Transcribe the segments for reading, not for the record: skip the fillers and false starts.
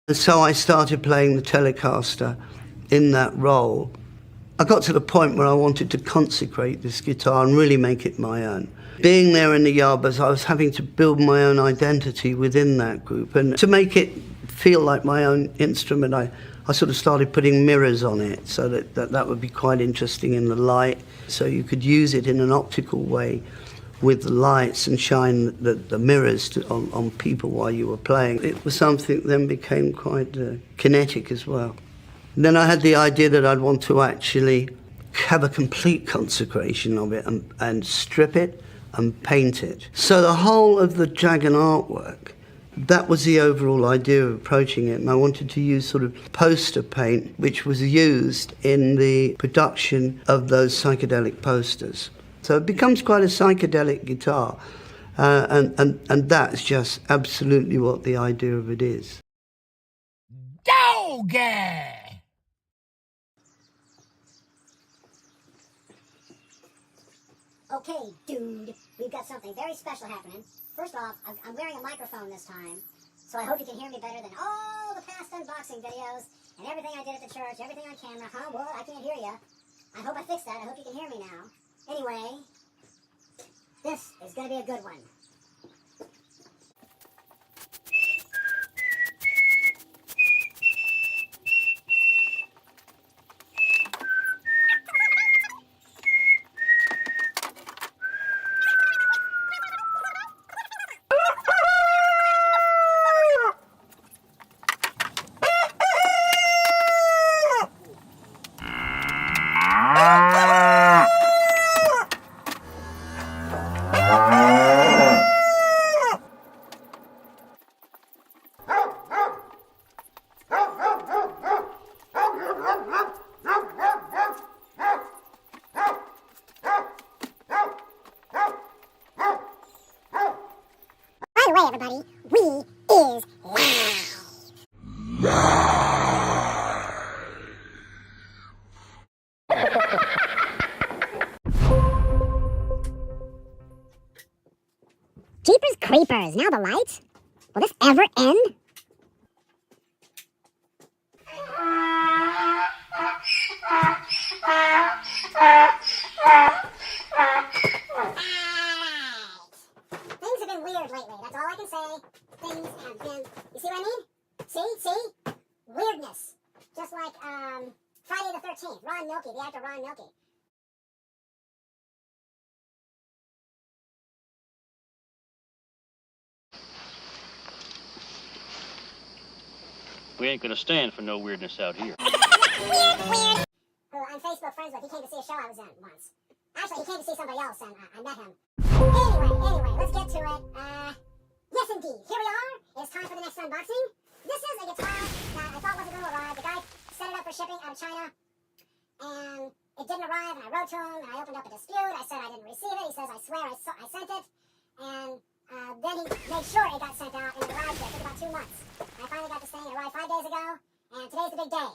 And so I started playing the Telecaster in that role. I got to the point where I wanted to consecrate this guitar and really make it my own. Being there in the Yardbirds, I was having to build my own identity within that group. And to make it feel like my own instrument, I sort of started putting mirrors on it so that would be quite interesting in the light. So you could use it in an optical way with the lights and shine the mirrors on people while you were playing. It was something that then became quite kinetic as well. And then I had the idea that I'd want to actually have a complete consecration of it and strip it and paint it. So the whole of the dragon artwork, that was the overall idea of approaching it. And I wanted to use sort of poster paint, which was used in the production of those psychedelic posters. So it becomes quite a psychedelic guitar, and that's just absolutely what the idea of it is. Doggy! Okay, dude, we've got something very special happening. First off, I'm wearing a microphone this time, so I hope you can hear me better than all the past unboxing videos and everything I did at the church, everything on camera. Huh? Well, I can't hear you. I hope I fixed that. I hope you can hear me now. Anyway, this is going to be a good one. By the way, everybody, we is Jeepers creepers, now the lights? Will this ever end? Things have been weird lately, that's all I can say. Things have been, you see what I mean? See? Weirdness. Just like, Friday the 13th, Ron Milky, the actor Ron Milky. We ain't gonna stand for no weirdness out here. Weird. Who I'm Facebook friends with, he came to see a show I was in once. Actually, he came to see somebody else, and I met him. Anyway, let's get to it. Yes, indeed. Here we are. It's time for the next unboxing. This is a guitar that I thought wasn't going to arrive. The guy set it up for shipping out of China, and it didn't arrive, and I wrote to him, and I opened up a dispute. I said I didn't receive it. He says, I swear I sent it. And then he made sure it got sent out, and it arrived here. It took about 2 months. I finally got this thing. It arrived 5 days ago, and today's the big day.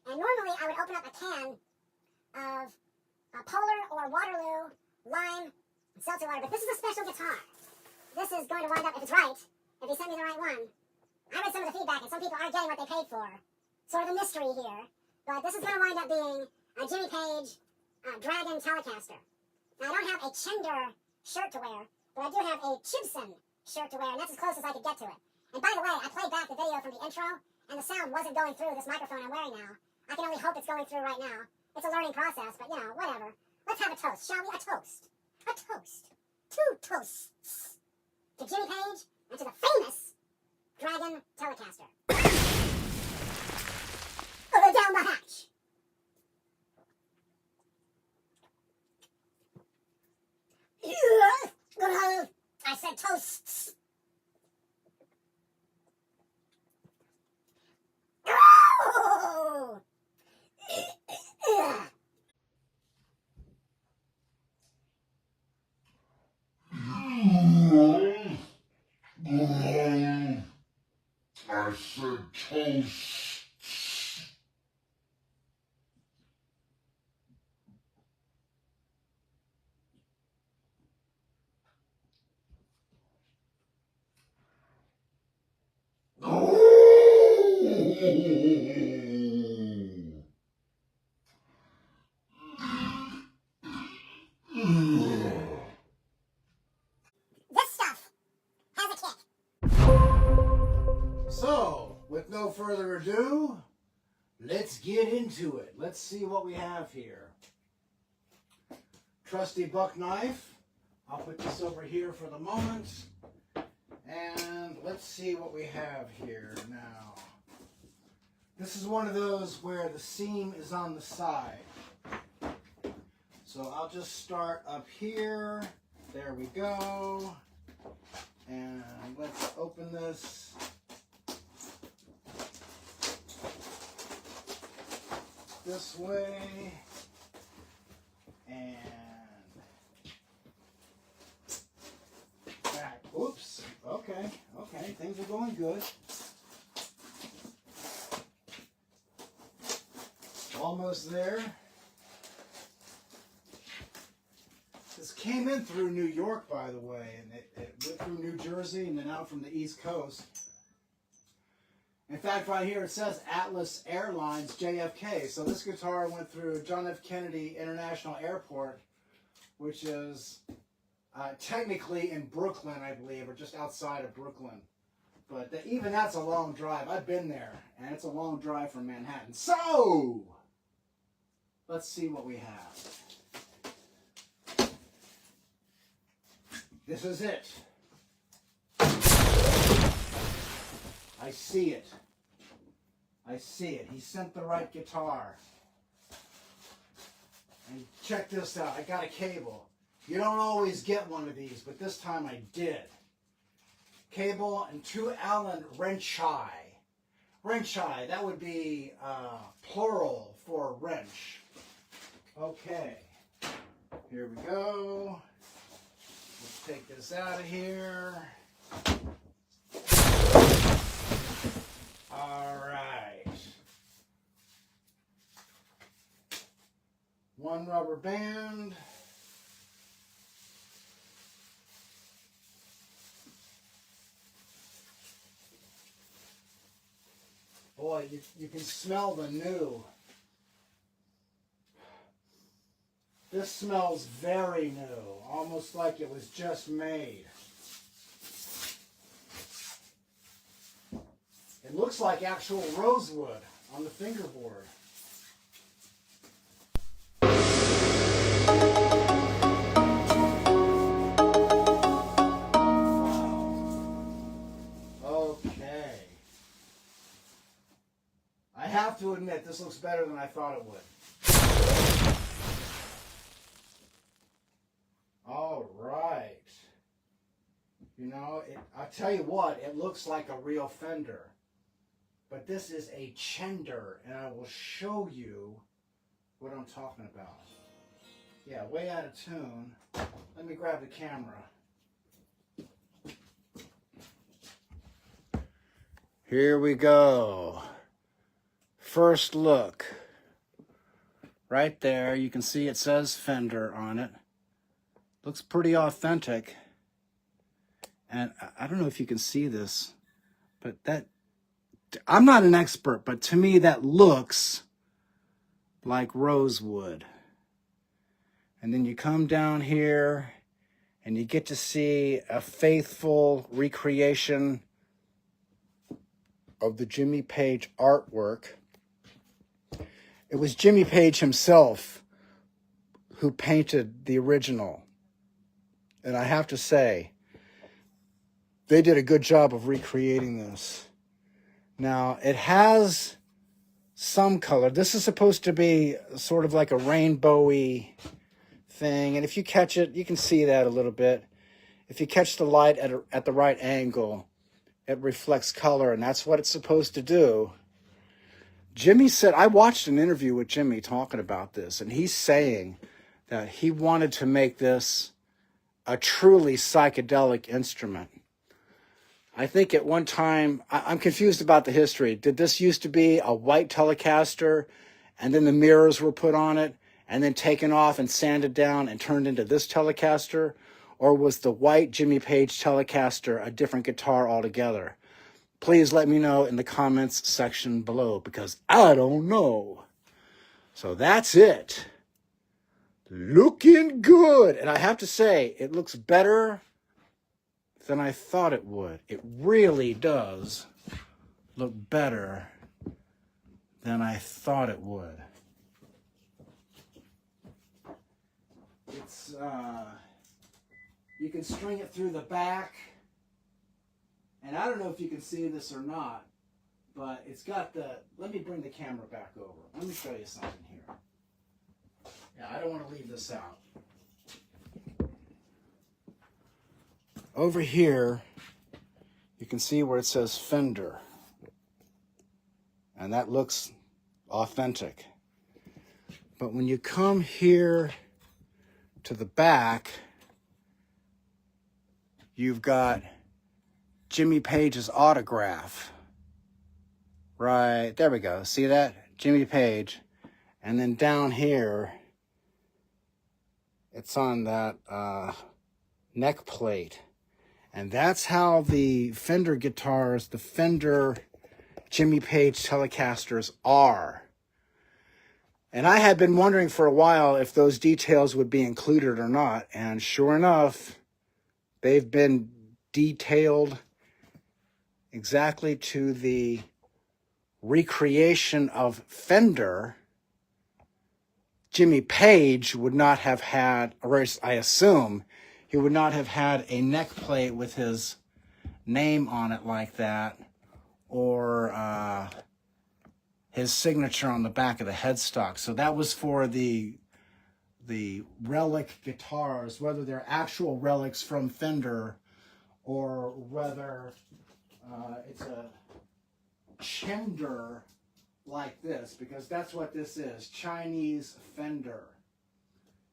And normally I would open up a can of Polar or Waterloo lime seltzer water, but this is a special guitar. This is going to wind up, if it's right, if he sent me the right one. I read some of the feedback, and some people aren't getting what they paid for. Sort of a mystery here. But this is going to wind up being a Jimmy Page Dragon Telecaster. Now, I don't have a Chender shirt to wear, but I do have a Chibson shirt to wear, and that's as close as I could get to it. And by the way, I played back the video from the intro, and the sound wasn't going through this microphone I'm wearing now. I can only hope it's going through right now. It's a learning process, but, you know, whatever. Let's have a toast, shall we? A toast. A toast. 2 toasts. To Jimmy Page and to the famous Dragon Telecaster. Down the hatch. I said toasts. Oh! I said toast. Oh! This stuff has a kick. So, with no further ado, let's get into it. Let's see what we have here. Trusty buck knife. I'll put this over here for the moment. And let's see what we have here now. This is one of those where the seam is on the side. So I'll just start up here. There we go. And let's open this. This way. And back. Oops. Okay. Okay. Things are going good. Almost there. This came in through New York, by the way, and it went through New Jersey and then out from the East Coast. In fact, right here it says Atlas Airlines JFK. So this guitar went through John F. Kennedy International Airport, which is technically in Brooklyn, I believe, or just outside of Brooklyn. But even that's a long drive. I've been there, and it's a long drive from Manhattan. So, let's see what we have. This is it. I see it. I see it. He sent the right guitar. And check this out. I got a cable. You don't always get one of these, but this time I did. Cable and 2 Allen wrenchi. Wrenchi, that would be plural for wrench. Okay. Here we go. Let's take this out of here. All right. 1 rubber band. Boy, you can smell the new. This smells very new, almost like it was just made. It looks like actual rosewood on the fingerboard. Wow. Okay. I have to admit, this looks better than I thought it would. All right. You know, I'll tell you what, it looks like a real Fender. But this is a Chender, and I will show you what I'm talking about. Yeah, way out of tune. Let me grab the camera. Here we go. First look. Right there, you can see it says Fender on it. Looks pretty authentic. And I don't know if you can see this, but I'm not an expert, but to me that looks like rosewood. And then you come down here and you get to see a faithful recreation of the Jimmy Page artwork. It was Jimmy Page himself who painted the original. And I have to say, they did a good job of recreating this. Now, it has some color. This is supposed to be sort of like a rainbowy thing. And if you catch it, you can see that a little bit. If you catch the light at the right angle, it reflects color, and that's what it's supposed to do. Jimmy said, I watched an interview with Jimmy talking about this, and he's saying that he wanted to make this a truly psychedelic instrument. I think at one time, I'm confused about the history. Did this used to be a white Telecaster, and then the mirrors were put on it, and then taken off and sanded down and turned into this Telecaster? Or was the white Jimmy Page Telecaster a different guitar altogether? please let me know in the comments section below, because I don't know. So that's it. Looking good. And I have to say, it looks better than I thought it would. It really does look better than I thought it would. It's, you can string it through the back. And I don't know if you can see this or not, but it's got the, let me bring the camera back over. Let me show you something here. Yeah, I don't want to leave this out. Over here, you can see where it says Fender. And that looks authentic. But when you come here to the back, you've got Jimmy Page's autograph. Right, there we go. See that? Jimmy Page. And then down here, it's on that neck plate. And that's how the Fender guitars, the Fender Jimmy Page Telecasters are. And I had been wondering for a while if those details would be included or not. And sure enough, they've been detailed exactly to the recreation of Fender. Jimmy Page would not have had, or I assume, he would not have had a neck plate with his name on it like that, or his signature on the back of the headstock. So that was for the relic guitars, whether they're actual relics from Fender or whether it's a Chender like this, because that's what this is, Chinese Fender.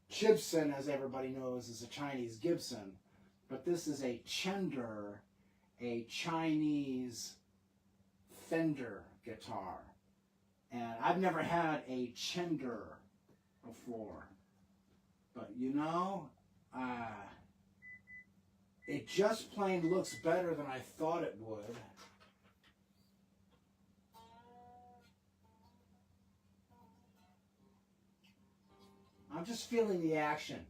Gibson, as everybody knows, is a Chinese Gibson, but this is a Chender, a Chinese Fender guitar. And I've never had a Chender before, but you know, it just plain looks better than I thought it would. I'm just feeling the action.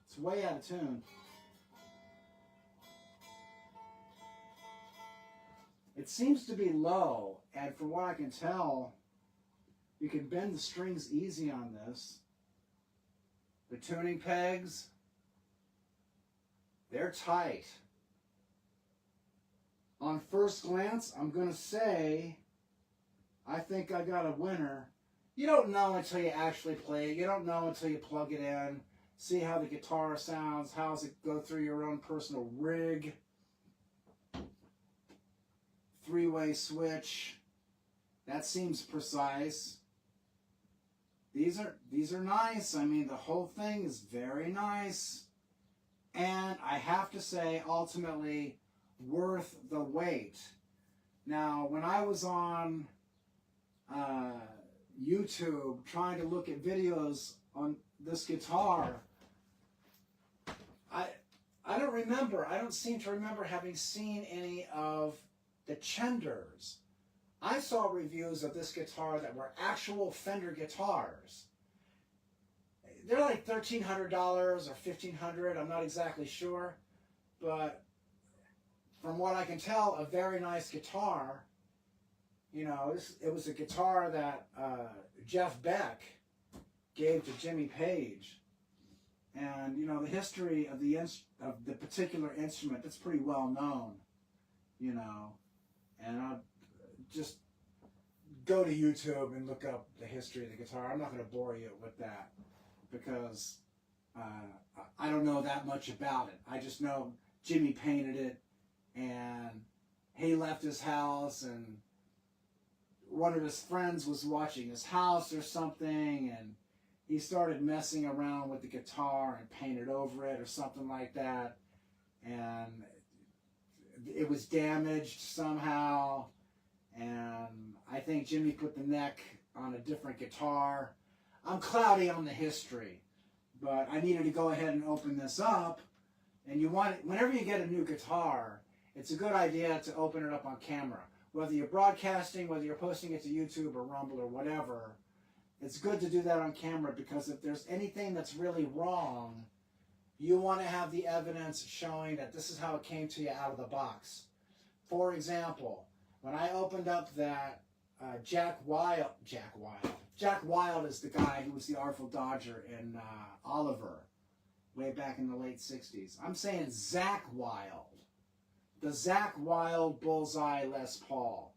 It's way out of tune. It seems to be low, and from what I can tell, you can bend the strings easy on this. The tuning pegs, they're tight. On first glance, I'm going to say, I think I got a winner. You don't know until you actually play it. You don't know until you plug it in, see how the guitar sounds, how does it go through your own personal rig. Three-way switch. That seems precise. These are nice. I mean, the whole thing is very nice. And I have to say, ultimately, worth the wait. Now, when I was on YouTube trying to look at videos on this guitar, I don't remember. I don't seem to remember having seen any of the Chenders. I saw reviews of this guitar that were actual Fender guitars. They're like $1,300 or $1,500. I'm not exactly sure, but from what I can tell, a very nice guitar. You know, it was a guitar that Jeff Beck gave to Jimmy Page. And, you know, the history of the particular instrument, that's pretty well known, you know. And I'll just go to YouTube and look up the history of the guitar. I'm not going to bore you with that because I don't know that much about it. I just know Jimmy painted it and he left his house and one of his friends was watching his house or something and he started messing around with the guitar and painted over it or something like that. And it was damaged somehow. And I think Jimmy put the neck on a different guitar. I'm cloudy on the history, but I needed to go ahead and open this up. And you want, whenever you get a new guitar, it's a good idea to open it up on camera. Whether you're broadcasting, whether you're posting it to YouTube or Rumble or whatever, it's good to do that on camera, because if there's anything that's really wrong, you want to have the evidence showing that this is how it came to you out of the box. For example, when I opened up that Jack Wild is the guy who was the Artful Dodger in Oliver, way back in the late 60s. I'm saying Zakk Wylde. The Zakk Wylde Bullseye Les Paul.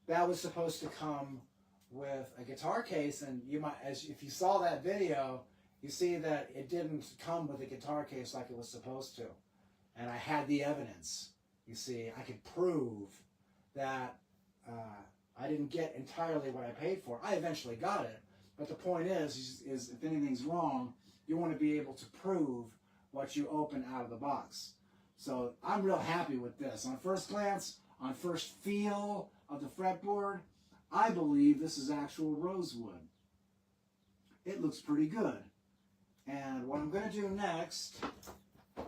That was supposed to come with a guitar case, and you might, if you saw that video, you see that it didn't come with a guitar case like it was supposed to. And I had the evidence. You see, I could prove that I didn't get entirely what I paid for. I eventually got it, but the point is if anything's wrong, you want to be able to prove what you open out of the box. So I'm real happy with this. On first glance, on first feel of the fretboard, I believe this is actual rosewood. It looks pretty good. And what I'm going to do next,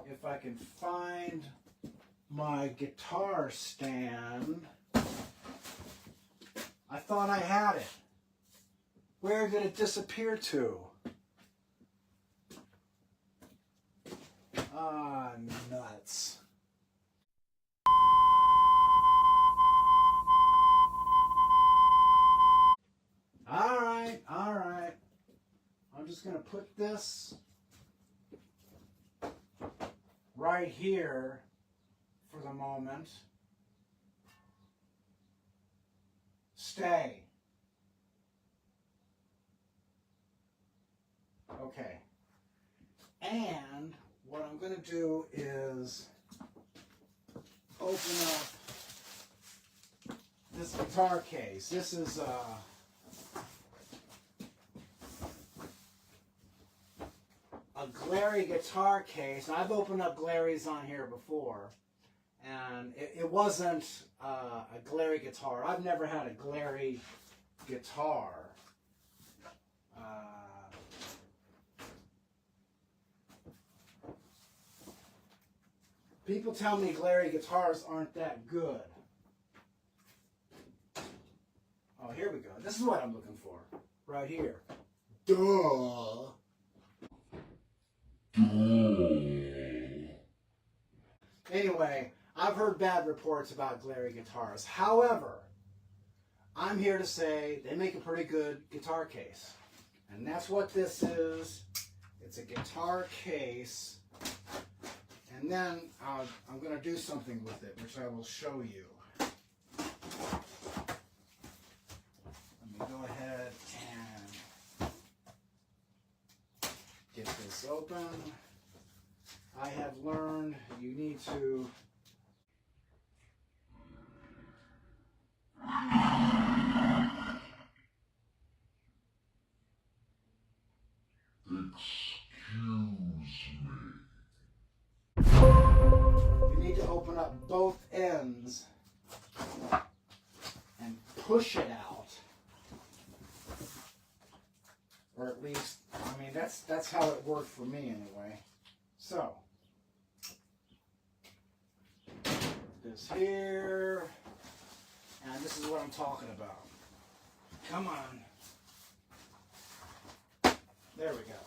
if I can find my guitar stand, I thought I had it. Where did it disappear to? Ah, nuts. All right. I'm just going to put this right here for the moment. Stay. Okay. And what I'm going to do is open up this guitar case. This is a Glary guitar case. I've opened up Glary's on here before, and it wasn't a Glary guitar. I've never had a Glary guitar. People tell me Glary guitars aren't that good. Oh, here we go. This is what I'm looking for. Right here. Duh. Anyway, I've heard bad reports about Glary guitars. However, I'm here to say they make a pretty good guitar case. And that's what this is. It's a guitar case. And then I'm going to do something with it, which I will show you. Let me go ahead and get this open. I have learned you need to open up both ends and push it out, or at least, I mean, that's how it worked for me anyway. So this here, and this is what I'm talking about. Come on, there we go.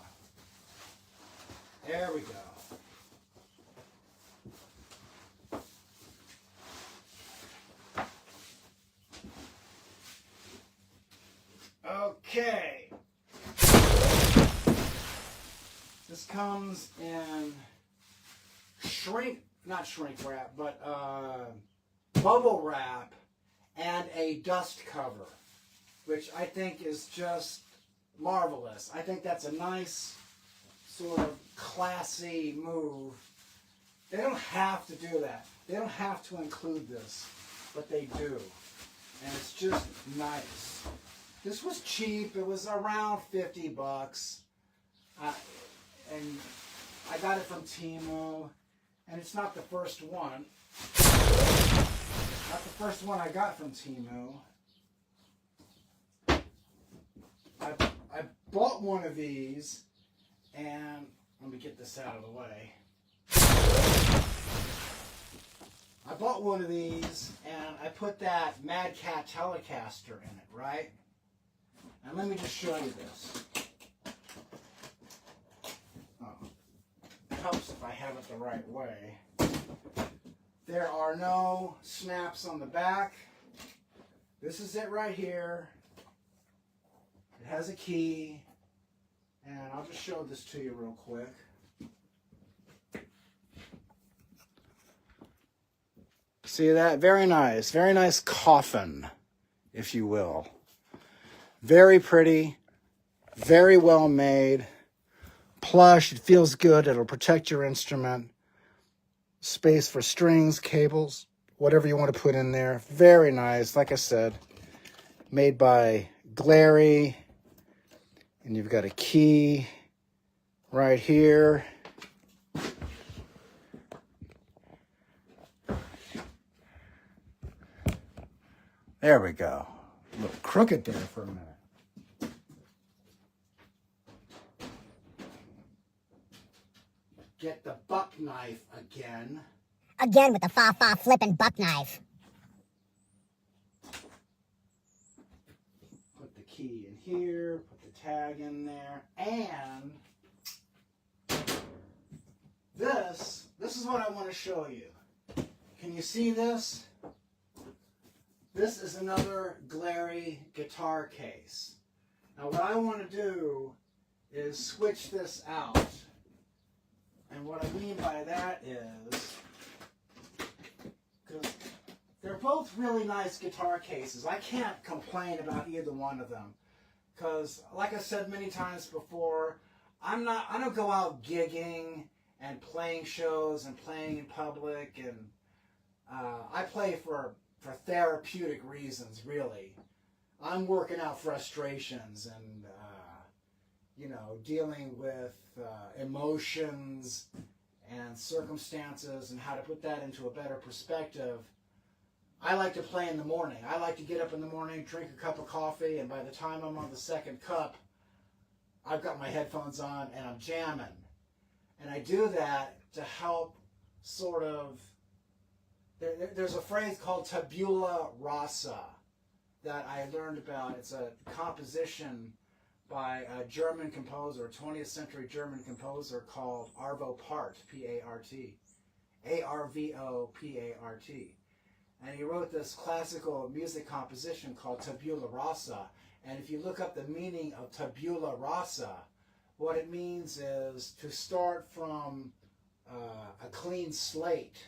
There we go. Okay. This comes in not shrink wrap, but bubble wrap and a dust cover, which I think is just marvelous. I think that's a nice sort of classy move. They don't have to do that. They don't have to include this, but they do. And it's just nice. This was cheap. It was around 50 bucks. And I got it from Temu. And it's not the first one. Not the first one I got from Temu. I bought one of these. And let me get this out of the way. I bought one of these and I put that Mad Cat Telecaster in it, right? And let me just show you this. It helps if I have it the right way. There are no snaps on the back. This is it right here. It has a key. And I'll just show this to you real quick. See that? Very nice coffin, if you will. Very pretty, very well made, plush, it feels good, it'll protect your instrument. Space for strings, cables, whatever you want to put in there. Very nice, like I said, made by Glary. And you've got a key right here. There we go. A little crooked there for a minute. Get the buck knife again. Again with the fa-fa flippin' buck knife. Put the key in here, put the tag in there, and this is what I want to show you. Can you see this? This is another Glary guitar case. Now what I want to do is switch this out. And what I mean by that is, because they're both really nice guitar cases. I can't complain about either one of them. Because, like I said many times before, I don't go out gigging and playing shows and playing in public. And I play for therapeutic reasons, really. I'm working out frustrations and, you know, dealing with emotions and circumstances and how to put that into a better perspective. I like to play in the morning. I like to get up in the morning, drink a cup of coffee, and by the time I'm on the second cup, I've got my headphones on and I'm jamming. And I do that to help sort of... There's a phrase called tabula rasa that I learned about. It's a composition by a German composer, 20th century German composer called Arvo Pärt, P-A-R-T, A-R-V-O-P-A-R-T. And he wrote this classical music composition called tabula rasa. And if you look up the meaning of tabula rasa, what it means is to start from a clean slate.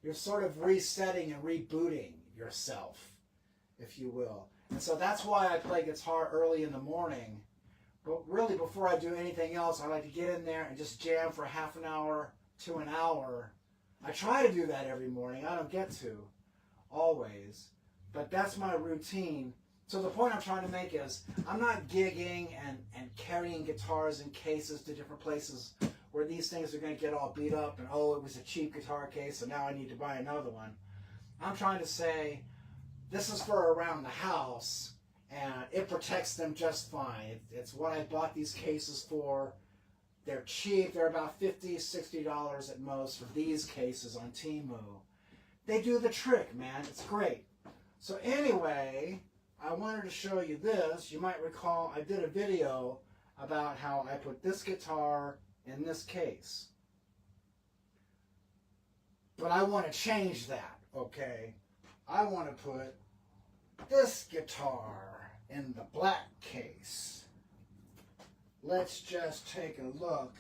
You're sort of resetting and rebooting yourself, if you will. And so that's why I play guitar early in the morning. But really, before I do anything else, I like to get in there and just jam for half an hour to an hour. I try to do that every morning. I don't get to, always. But that's my routine. So the point I'm trying to make is, I'm not gigging and carrying guitars in cases to different places where these things are going to get all beat up and, oh, it was a cheap guitar case, so now I need to buy another one. I'm trying to say, this is for around the house, and it protects them just fine. It's what I bought these cases for. They're cheap. They're about $50, $60 at most for these cases on Temu. They do the trick, man. It's great. So anyway, I wanted to show you this. You might recall I did a video about how I put this guitar in this case. But I want to change that, okay? I want to put this guitar in the black case. Let's just take a look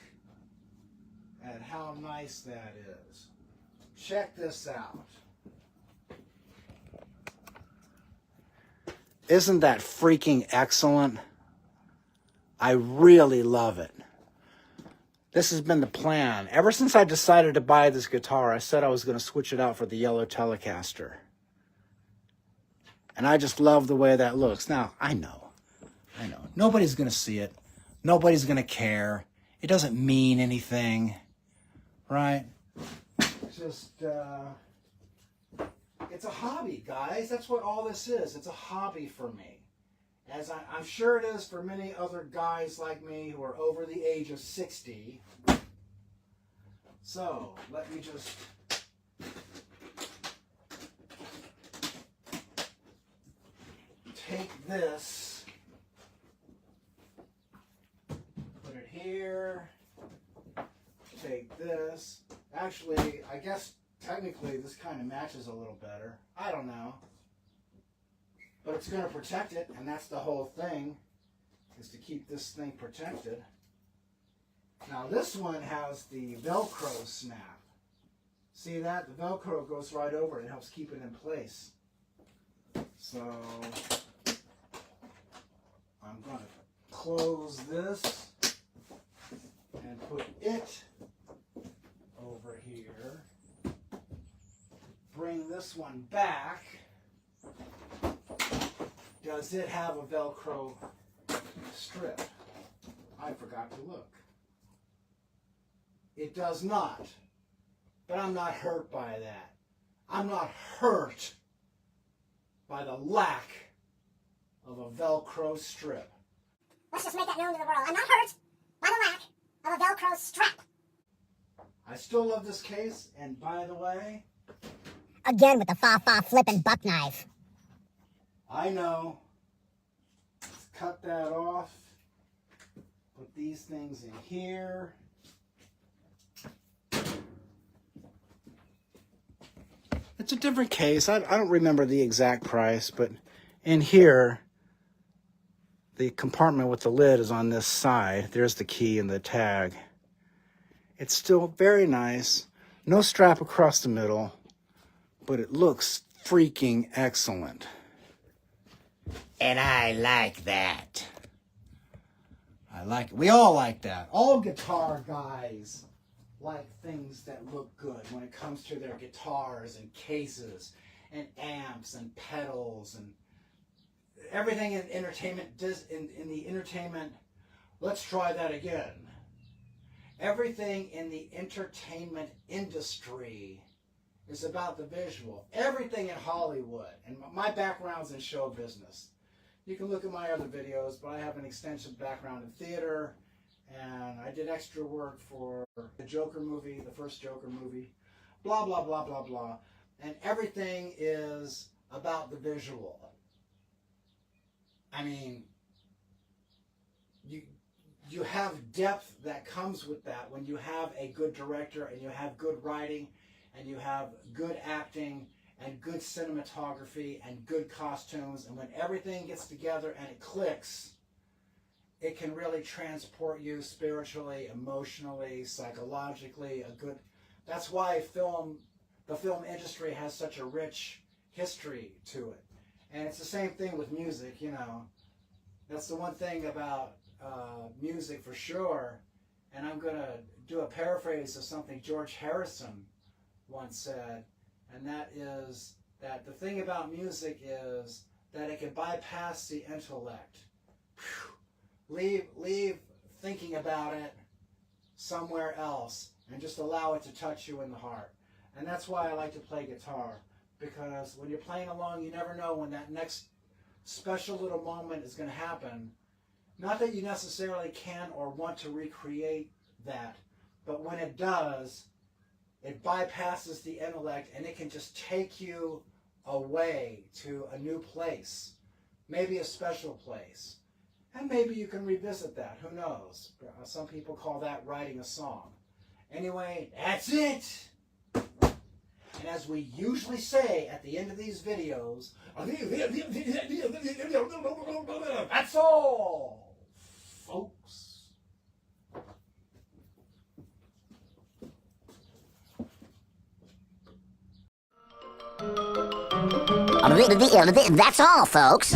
at how nice that is. Check this out. Isn't that freaking excellent? I really love it. This has been the plan. Ever since I decided to buy this guitar, I said I was going to switch it out for the yellow Telecaster. And I just love the way that looks. Now, I know. Nobody's going to see it. Nobody's going to care. It doesn't mean anything. Right? Just, It's a hobby, guys. That's what all this is. It's a hobby for me. As I'm sure it is for many other guys like me who are over the age of 60. So, let me just take this, put it here, take this. Actually, I guess technically this kind of matches a little better. I don't know. But it's going to protect it, and that's the whole thing, is to keep this thing protected. Now this one has the Velcro snap. See that? The Velcro goes right over it. It helps keep it in place. So I'm going to close this and put it over here. Bring this one back. Does it have a Velcro strip? I forgot to look. It does not. But I'm not hurt by that. I'm not hurt by the lack of a Velcro strip. Let's just make that known to the world. I'm not hurt by the lack of a Velcro strap. I still love this case, and by the way... Again with the fa-fa flippin' buck knife. I know. Let's cut that off. Put these things in here. It's a different case. I don't remember the exact price, but in here, the compartment with the lid is on this side. There's the key and the tag. It's still very nice. No strap across the middle, but it looks freaking excellent. And I like that. I like it. We all like that. All guitar guys like things that look good when it comes to their guitars and cases and amps and pedals and everything in entertainment. In the entertainment, let's try that again. Everything in the entertainment industry is about the visual. Everything in Hollywood, and my background's in show business. You can look at my other videos, but I have an extensive background in theater, and I did extra work for the Joker movie, the first Joker movie, blah, blah, blah, blah, blah. And everything is about the visual. I mean, you have depth that comes with that when you have a good director and you have good writing and you have good acting and good cinematography and good costumes, and when everything gets together and it clicks, it can really transport you spiritually, emotionally, psychologically. That's why the film industry has such a rich history to it. And it's the same thing with music, you know. That's the one thing about music for sure. And I'm going to do a paraphrase of something George Harrison once said. And that is that the thing about music is that it can bypass the intellect. Leave thinking about it somewhere else and just allow it to touch you in the heart. And that's why I like to play guitar, because when you're playing along, you never know when that next special little moment is going to happen. Not that you necessarily can or want to recreate that, but when it does, it bypasses the intellect and it can just take you away to a new place, maybe a special place. And maybe you can revisit that, who knows? Some people call that writing a song. Anyway, that's it! And as we usually say at the end of these videos, that's all, folks. That's all, folks.